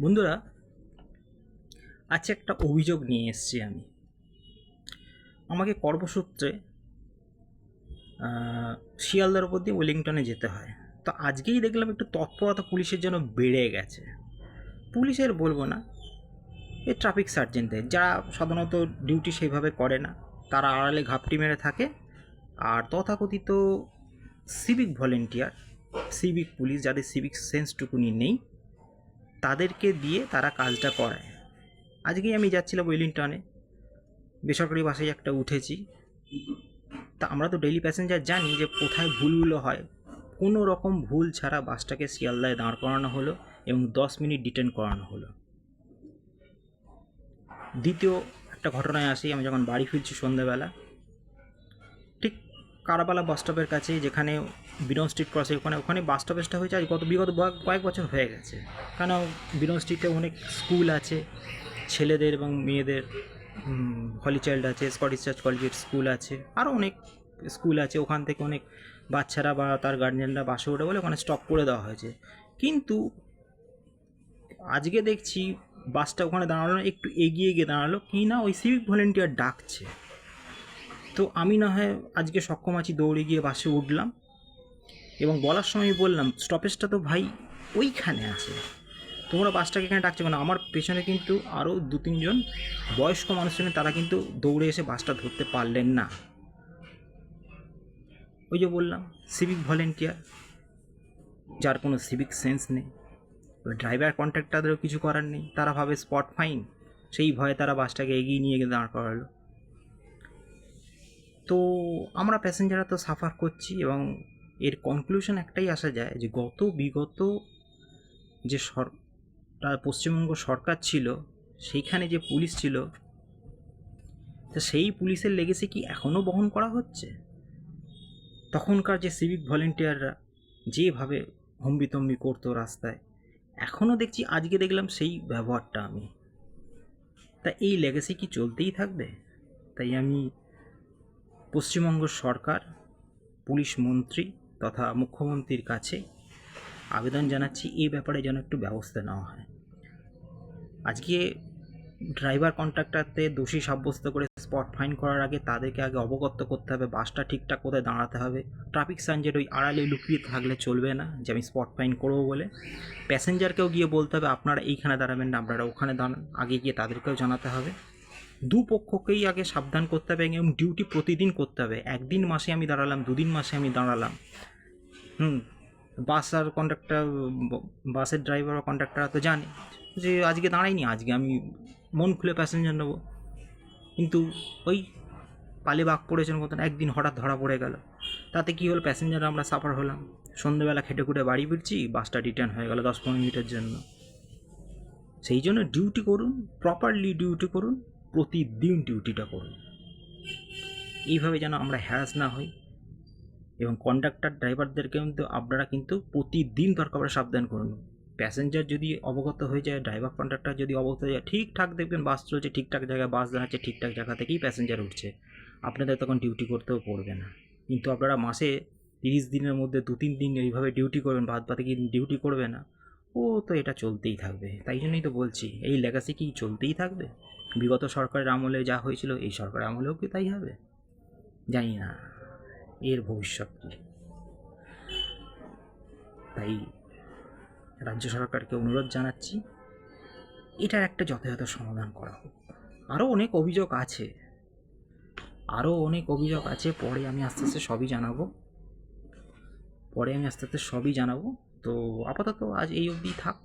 বন্ধুরা, আজকে একটা অভিযোগ নিয়ে এসেছি আমি। আমাকে কর্মসূত্রে শিয়ালদার উপর দিয়ে ওয়েলিংটনে যেতে হয়। তো আজকেই দেখলাম একটু তৎপরতা পুলিশের জন্য বেড়ে গেছে। পুলিশের বলবো না, এই ট্রাফিক সার্জেন্টদের, যারা সাধারণত ডিউটি সেইভাবে করে না, তারা আড়ালে ঘাপটি মেরে থাকে। আর তথাকথিত সিভিক ভলেন্টিয়ার, সিভিক পুলিশ, যাদের সিভিক সেন্সটুকুনি নেই, তাদেরকে দিয়ে তারা কাজটা করায়। আজকেই আমি যাচ্ছিলাম ওয়েলিংটনে, বেসরকারি বাসে একটা উঠেছি। তা আমরা তো ডেইলি প্যাসেঞ্জার, জানি যে কোথায় ভুলগুলো হয়। কোনো রকম ভুল ছাড়া বাসটাকে শিয়ালদায় দাঁড় করানো হলো এবং 10 মিনিট ডিটেন করানো হলো। দ্বিতীয় একটা ঘটনায় আসি। আমি যখন বাড়ি ফিরছি সন্ধ্যেবেলা, ঠিক কারাবালা বাস স্টপের কাছে, যেখানে বিরন স্ট্রিট ক্রসে, ওখানে বাস স্টপেজটা হয়েছে আজ বিগত কয়েক বছর হয়ে গেছে। কেন, বিরন স্ট্রিটে অনেক স্কুল আছে, ছেলেদের এবং মেয়েদের হলি চাইল্ড আছে, স্কটিশ চার্চ কলেজিয়েট স্কুল আছে, আরও অনেক স্কুল আছে। ওখান থেকে অনেক বাচ্চারা বা তার গার্জিয়ানরা বাসে ওঠে বলে ওখানে স্টপ করে দেওয়া হয়েছে। কিন্তু আজকে দেখছি বাসটা ওখানে দাঁড়ালো না, একটু এগিয়ে গিয়ে দাঁড়ালো, কি না ওই সিভিক ভলেন্টিয়ার ডাকছে। তো আমি না হয় আজকে সক্ষম আছি, দৌড়ে গিয়ে বাসে উঠলাম এবং বলার সময় বললাম, স্টপেজটা তো ভাই ওইখানে আছে, তোমরা বাসটাকে এখানে ডাকছো কেন? আমার পেছনে কিন্তু আরও 2-3 জন বয়স্ক মানুষ ছিলেন, তারা কিন্তু দৌড়ে এসে বাসটা ধরতে পারলেন না। ওই যে বললাম, সিভিক ভলেন্টিয়ার, যার কোনো সিভিক সেন্স নেই। ড্রাইভার কন্ট্রাক্টরদেরও কিছু করার নেই, তারা ভাবে স্পট ফাইন, সেই ভয়ে তারা বাসটাকে এগিয়ে নিয়ে গিয়ে দাঁড় করালো। তো আমরা প্যাসেঞ্জাররা তো সাফার করছি এবং এর কনক্লুশন একটাই আসা যায় যে বিগত যে পশ্চিমবঙ্গ সরকার ছিল, সেইখানে যে পুলিশ ছিল, তা সেই পুলিশের লেগেছে কি এখনও বহন করা হচ্ছে? তখনকার যে সিভিক ভলেন্টিয়াররা যেভাবে হম্বিতম্বি করতো রাস্তায়, এখনও দেখছি, আজকে দেখলাম সেই ব্যবহারটা আমি। তা এই লেগেসি কি চলতেই থাকবে? তাই আমি পশ্চিমবঙ্গ সরকার, পুলিশ মন্ত্রী তথা মুখ্যমন্ত্রীর কাছে আবেদন জানাচ্ছি, এই ব্যাপারে যেন একটু ব্যবস্থা নেওয়া হয়। আজকে ড্রাইভার কন্ট্রাক্টরদের দোষী সাব্যস্ত করে স্পট ফাইন করার আগে তাদেরকে আগে অবগত করতে হবে বাসটা ঠিকঠাক কোথায় দাঁড়াতে হবে। ট্রাফিক সার্জেন্ট ওই আড়ালে লুকিয়ে থাকলে চলবে না যে আমি স্পট ফাইন করবো বলে। প্যাসেঞ্জারকেও গিয়ে বলতে হবে আপনারা এইখানে দাঁড়াবেন না, আপনারা ওখানে দাঁড়ান, আগে গিয়ে তাদেরকেও জানাতে হবে। দুপক্ষকেই আগে সাবধান করতে হবে এবং ডিউটি প্রতিদিন করতে হবে। একদিন মাসে আমি দাঁড়ালাম, 2 দিন মাসে আমি দাঁড়ালাম, বাস আর কন্ডাক্টর, বাসের ড্রাইভার বা কন্ডাক্টররা তো জানে যে আজকে দাঁড়াইনি, আজকে আমি মন খুলে প্যাসেঞ্জার নেবো। কিন্তু ওই পালে বাঘ পড়েছেন মতন একদিন হঠাৎ ধরা পড়ে গেল, তাতে কী হলো? প্যাসেঞ্জার আমরা সাফার হলাম। সন্ধ্যেবেলা খেটে খুঁটে বাড়ি ফিরছি, বাসটা রিটার্ন হয়ে গেল 10-15 মিনিটের জন্য। সেই জন্য ডিউটি করুন, প্রপারলি ডিউটি করুন, প্রতিদিন ডিউটিটা করুন। এইভাবে যেন আমরা হ্যারাস না হই। এবং কন্ডাক্টর ড্রাইভারদেরকে কিন্তু আপনারা কিন্তু প্রতিদিন দরকার পড়ে সাবধান করুন। প্যাসেঞ্জার যদি অবগত হয়ে যায়, ড্রাইভার কন্ডাক্টর যদি অবগত হয়ে যায়, ঠিকঠাক দেখবেন বাস চলছে, ঠিকঠাক জায়গায় বাস দাঁড়াচ্ছে, ঠিকঠাক জায়গা থেকেই প্যাসেঞ্জার উঠছে, আপনাদের তখন ডিউটি করতেও পড়বে না। কিন্তু আপনারা মাসে 30 দিনের মধ্যে 2-3 দিন এইভাবে ডিউটি করবেন, বাদ বাকি ডিউটি করবে না, ও তো এটা চলতেই থাকবে। তাই জন্যই তো বলছি, এই লেগাসি কি চলতেই থাকবে? বিগত সরকারের আমলে যা হয়েছিল, এই সরকারের আমলেও কি তাই হবে? জানি না এর ভবিষ্যৎ কী। তাই রাজ্য সরকারকে অনুরোধ জানাচ্ছি, এটার একটা যথাযথ সমাধান করা হোক। আরও অনেক অভিযোগ আছে, পরে আমি আস্তে আস্তে সবই জানাবো। তো আপাতত আজ এই অবধি থাক।